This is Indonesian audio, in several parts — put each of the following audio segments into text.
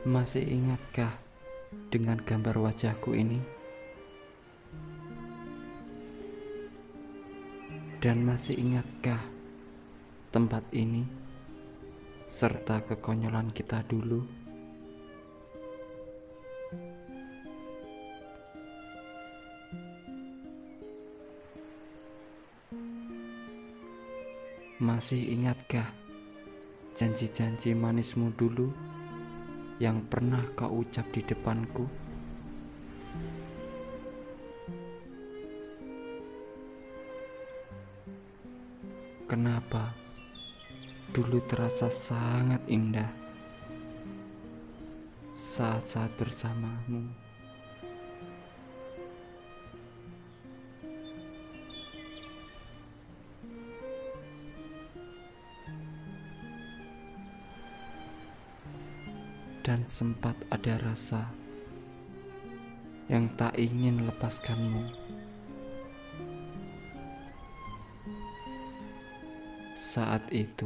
Masih ingatkah dengan gambar wajahku ini? Dan masih ingatkah tempat ini serta kekonyolan kita dulu? Masih ingatkah janji-janji manismu dulu yang pernah kau ucap di depanku? Kenapa dulu terasa sangat indah saat-saat bersamamu? Dan sempat ada rasa yang tak ingin lepaskanmu. Saat itu,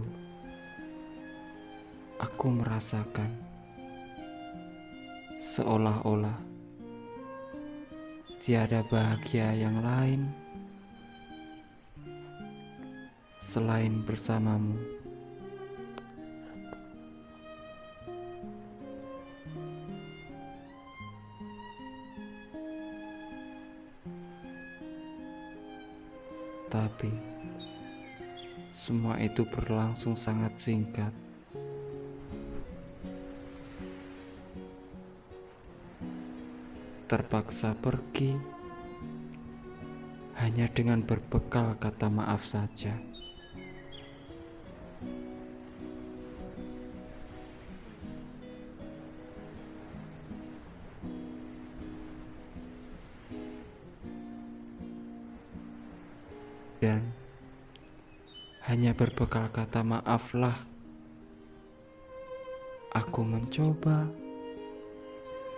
aku merasakan seolah-olah tiada bahagia yang lain selain bersamamu. Tapi semua itu berlangsung sangat singkat. Terpaksa pergi hanya dengan berbekal kata maaf saja. Dan hanya berbekal kata maaflah aku mencoba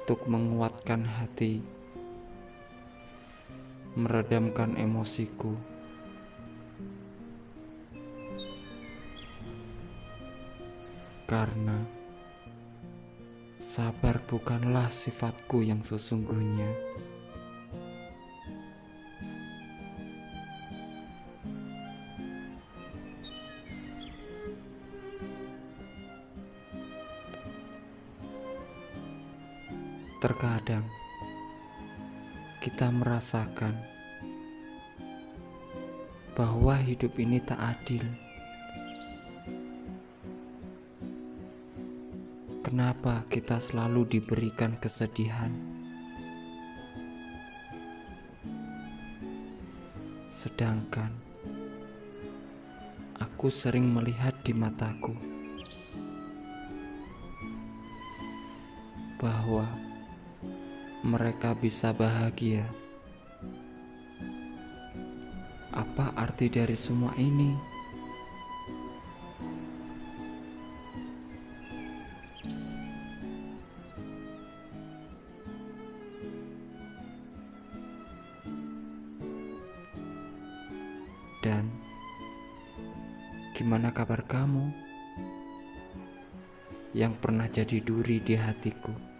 untuk menguatkan hati, meredamkan emosiku. Karena sabar bukanlah sifatku yang sesungguhnya. Terkadang kita merasakan bahwa hidup ini tak adil. Kenapa kita selalu diberikan kesedihan? Sedangkan aku sering melihat di mataku bahwa mereka bisa bahagia. Apa arti dari semua ini? Dan gimana kabar kamu yang pernah jadi duri di hatiku?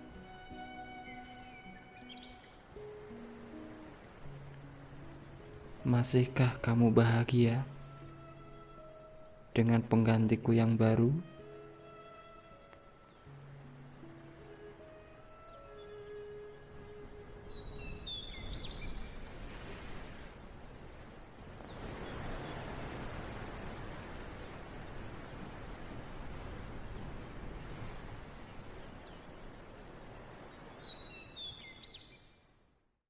Masihkah kamu bahagia dengan penggantiku yang baru?